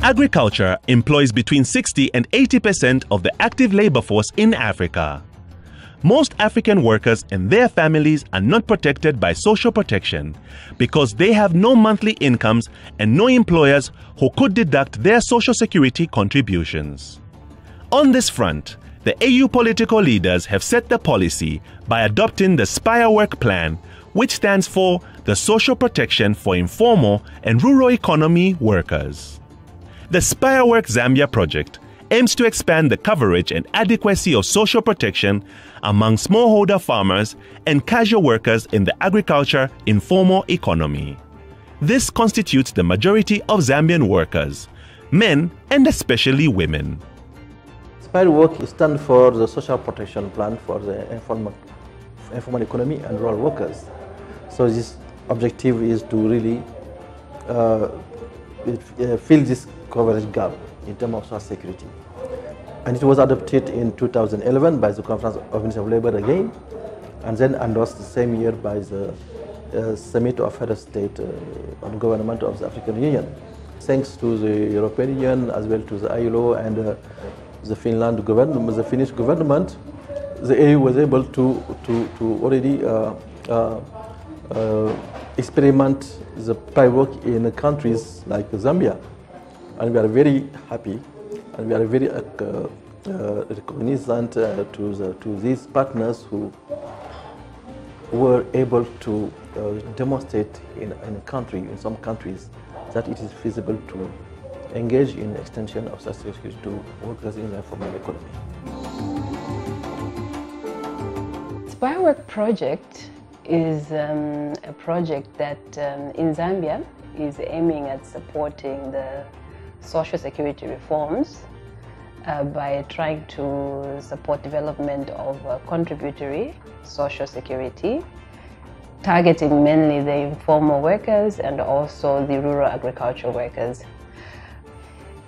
Agriculture employs between 60 and 80% of the active labor force in Africa. Most African workers and their families are not protected by social protection because they have no monthly incomes and no employers who could deduct their social security contributions. On this front, the AU political leaders have set the policy by adopting the Spirework Plan, which stands for the Social Protection for Informal and Rural Economy Workers. The Spirework Zambia project aims to expand the coverage and adequacy of social protection among smallholder farmers and casual workers in the agriculture informal economy. This constitutes the majority of Zambian workers, men and especially women. Spirework stands for the Social Protection Plan for the informal economy and rural workers. So this objective is to really fill this coverage gap in terms of social security. And it was adopted in 2011 by the Conference of Ministers of Labour again, and then endorsed the same year by the Summit of Head of State on Government of the African Union. Thanks to the European Union as well to the ILO and the Finnish government, the EU was able to already experiment the Spirework in countries like Zambia, and we are very happy and we are very recognizant to these partners who were able to demonstrate in some countries that it is feasible to engage in extension of social security to workers in the informal economy. Spirework project is a project that in Zambia is aiming at supporting the social security reforms by trying to support development of contributory social security, targeting mainly the informal workers and also the rural agricultural workers.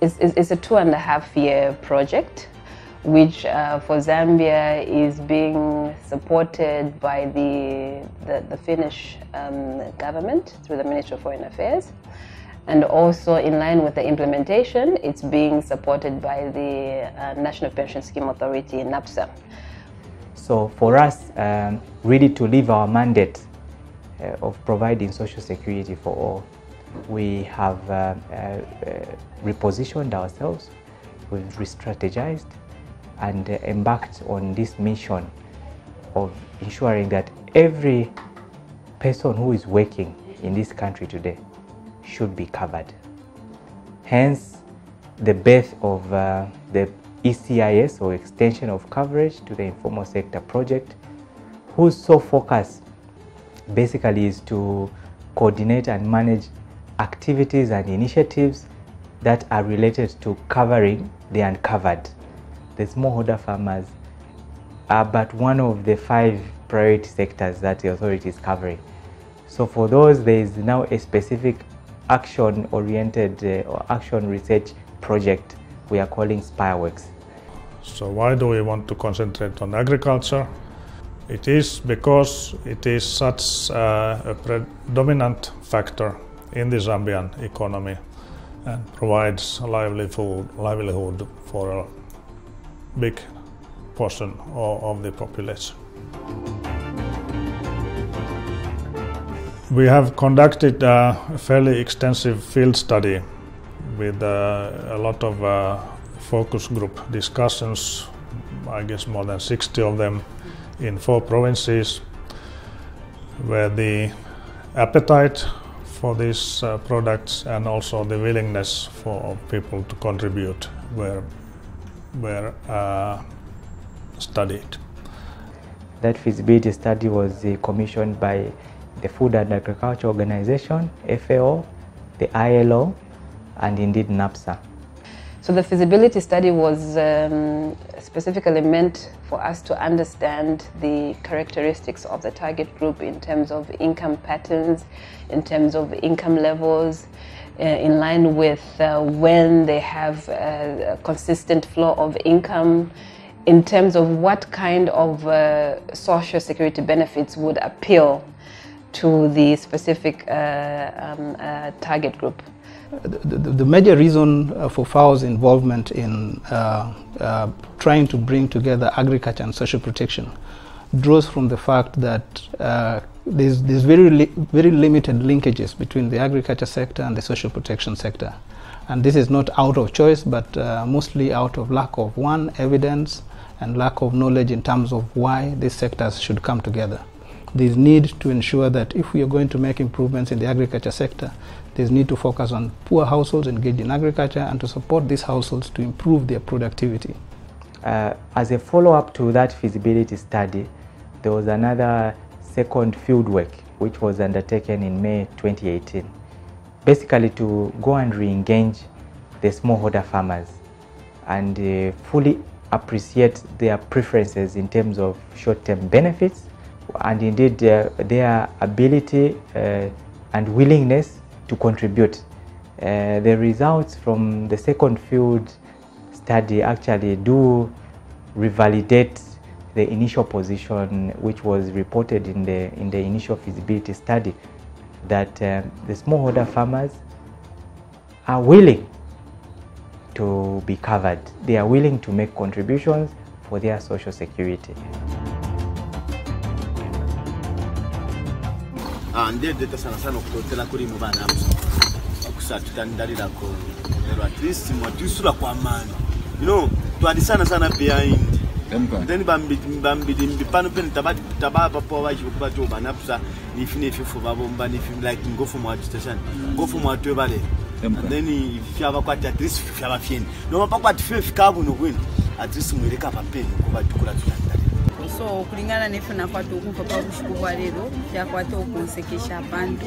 It's a 2.5-year project which for Zambia is being supported by the Finnish government through the Ministry of Foreign Affairs. And also in line with the implementation, it's being supported by the National Pension Scheme Authority, NAPSA. So for us, really to live our mandate of providing social security for all, we have repositioned ourselves, we've re-strategized and embarked on this mission of ensuring that every person who is working in this country today should be covered. Hence, the birth of the ECIS, or Extension of Coverage to the Informal Sector project, whose sole focus basically is to coordinate and manage activities and initiatives that are related to covering the uncovered. The smallholder farmers are but one of the 5 priority sectors that the authority is covering. So for those, there is now a specific action-oriented or action research project we are calling Spireworks. So why do we want to concentrate on agriculture? It is because it is such a predominant factor in the Zambian economy and provides a livelihood for a big portion of the population. We have conducted a fairly extensive field study with a lot of focus group discussions, I guess more than 60 of them in 4 provinces, where the appetite for these products and also the willingness for people to contribute were studied. That feasibility study was commissioned by the Food and Agriculture Organization, FAO, the ILO, and indeed NAPSA. So the feasibility study was specifically meant for us to understand the characteristics of the target group in terms of income patterns, in terms of income levels, in line with when they have a consistent flow of income, in terms of what kind of social security benefits would appeal to the specific target group. the major reason for FAO's involvement in trying to bring together agriculture and social protection draws from the fact that there's very limited linkages between the agriculture sector and the social protection sector. And this is not out of choice, but mostly out of lack of, one, evidence, and lack of knowledge in terms of why these sectors should come together. There's need to ensure that if we are going to make improvements in the agriculture sector, there's need to focus on poor households engaged in agriculture and to support these households to improve their productivity. As a follow-up to that feasibility study, there was another second field work which was undertaken in May 2018, basically to go and re-engage the smallholder farmers and fully appreciate their preferences in terms of short-term benefits and indeed their ability and willingness to contribute. The results from the second field study actually do revalidate the initial position which was reported in the initial feasibility study, that the smallholder farmers are willing to be covered. They are willing to make contributions for their social security. Ndedeta sana sana okutotera kuli mu baana okusatutandalira ko at least mwatusula kwa maana twali sana sana behind then bambidi pano pen tababa po waji kuba to banapsa nifine fifo babomba nifine like go for my station go for my twebale and then if you have kwati at least if you have fien no mapakwati fika buno kwini at least mweleka papeni kuba tukula tutandalira. So kulingana nefuna kwatu kumpa kushikubwa lero yakwata okunsekesha abantu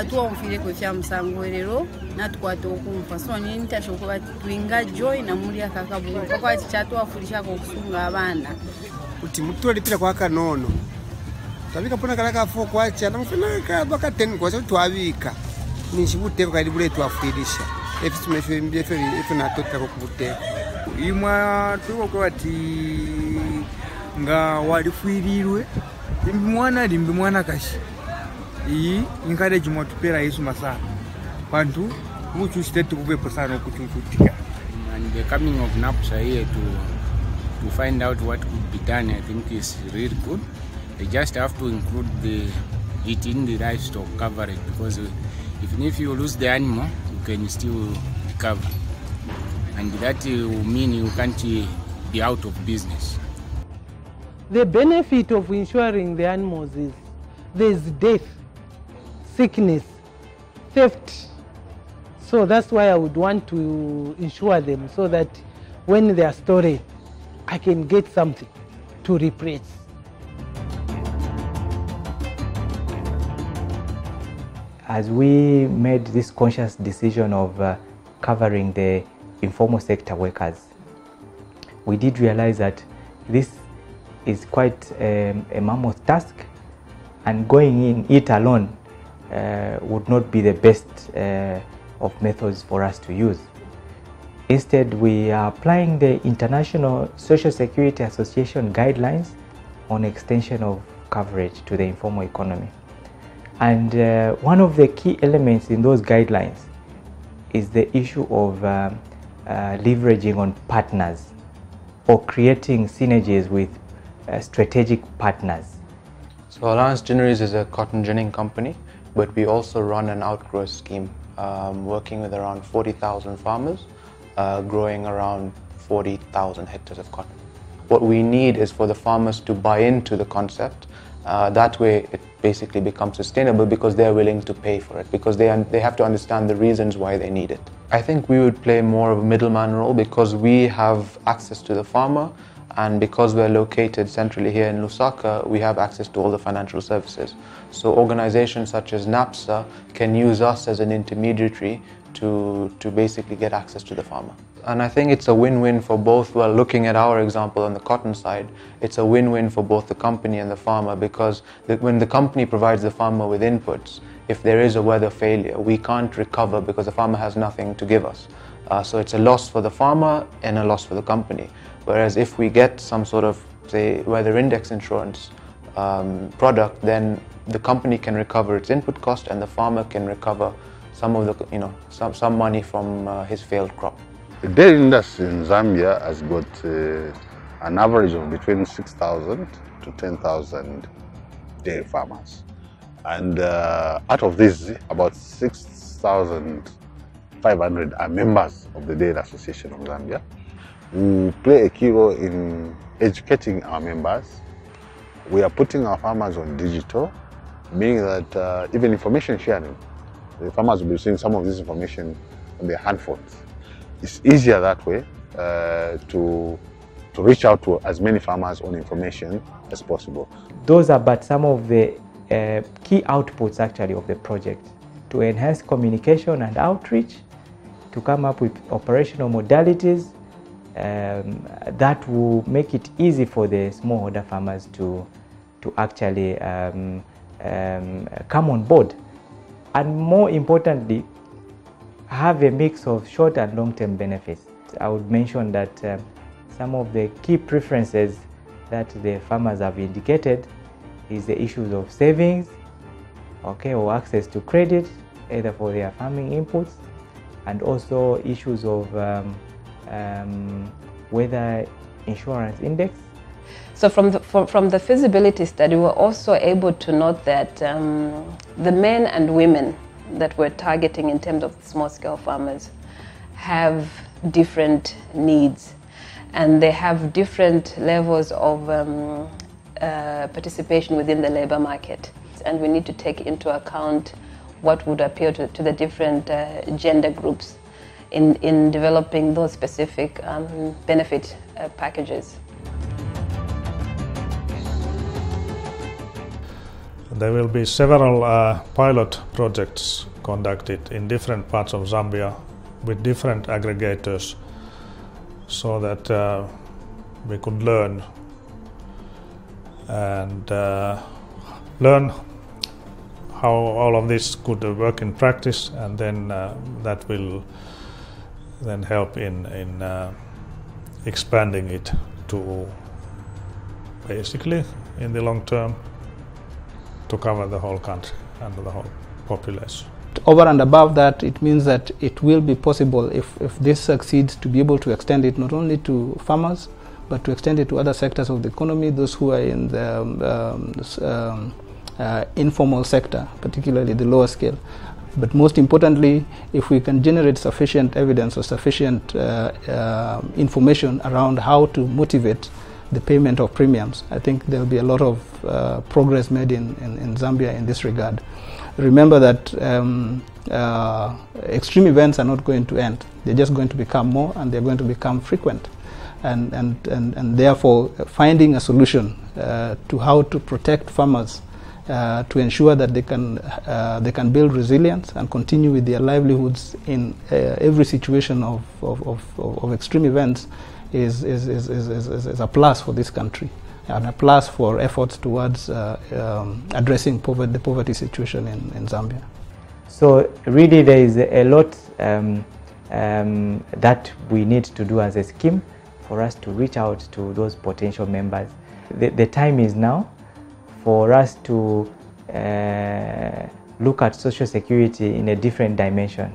tuomfire ko kya musango lero natukwata okumpa so nintashokuba twinga joy na muri akakabu kwa chichatu afurisha ko kusunga abana kuti mutolipira kwa kanono tabika pona kala kafo kwa cha namfuna ka baka 10 kwa sababu twabika nishibute kali bule twafurisha efisime mbyefe ifuna tota ko kubute imwa tuko kwa ati nga walifuirirwe limbi mwana kashi iyi inkade chimotupera Yesu masana bantu muchu state kubepo sana okututika. And the coming of NAPSA here to find out what could be done, I think is really good. They just have to include it in the livestock coverage, because even if you lose the animal, you can still recover, and that will mean you can't be out of business. The benefit of insuring the animals is there's death, sickness, theft. So that's why I would want to insure them so that when they are stored, I can get something to replace. As we made this conscious decision of covering the informal sector workers, we did realize that this is quite a mammoth task, and going in it alone would not be the best of methods for us to use. Instead, we are applying the International Social Security Association guidelines on extension of coverage to the informal economy. And one of the key elements in those guidelines is the issue of leveraging on partners or creating synergies with strategic partners. So Alliance Ginneries is a cotton ginning company, but we also run an outgrowth scheme, working with around 40,000 farmers, growing around 40,000 hectares of cotton. What we need is for the farmers to buy into the concept. That way it basically becomes sustainable, because they're willing to pay for it, because they have to understand the reasons why they need it. I think we would play more of a middleman role, because we have access to the farmer, and because we're located centrally here in Lusaka, we have access to all the financial services. So organizations such as NAPSA can use us as an intermediary to basically get access to the farmer. And I think it's a win-win for both. Well, looking at our example on the cotton side, it's a win-win for both the company and the farmer, because when the company provides the farmer with inputs, if there is a weather failure, we can't recover because the farmer has nothing to give us. So it's a loss for the farmer and a loss for the company. Whereas if we get some sort of, say, weather index insurance product, then the company can recover its input cost and the farmer can recover some of the, some money from his failed crop. The dairy industry in Zambia has got an average of between 6,000 to 10,000 dairy farmers. And out of these, about 6,500 are members of the Dairy Association of Zambia, who play a key role in educating our members. We are putting our farmers on digital, meaning that even information sharing, the farmers will be seeing some of this information on their handphones. It's easier that way to reach out to as many farmers on information as possible. Those are but some of the key outputs actually of the project, to enhance communication and outreach, to come up with operational modalities that will make it easy for the smallholder farmers to actually come on board, and more importantly, have a mix of short and long-term benefits. I would mention that some of the key preferences that the farmers have indicated is the issues of savings, or access to credit, either for their farming inputs, and also issues of weather insurance index. So from the feasibility study, we were also able to note that the men and women that we're targeting in terms of small-scale farmers have different needs, and they have different levels of participation within the labor market. And we need to take into account what would appeal to the different gender groups in developing those specific benefit packages. There will be several pilot projects conducted in different parts of Zambia with different aggregators, so that we could learn how all of this could work in practice, and then that will then help in expanding it to basically in the long term to cover the whole country and the whole population. Over and above that, it means that it will be possible, if this succeeds, to be able to extend it not only to farmers, but to extend it to other sectors of the economy, those who are in the informal sector, particularly the lower scale. But most importantly, if we can generate sufficient evidence or sufficient information around how to motivate the payment of premiums, I think there will be a lot of progress made in Zambia in this regard. Remember that extreme events are not going to end. They're just going to become more, and they're going to become frequent. And therefore, finding a solution to how to protect farmers, to ensure that they can build resilience and continue with their livelihoods in every situation of extreme events is a plus for this country, and a plus for efforts towards addressing the poverty situation in Zambia. So really there is a lot that we need to do as a scheme for us to reach out to those potential members. The time is now for us to look at social security in a different dimension.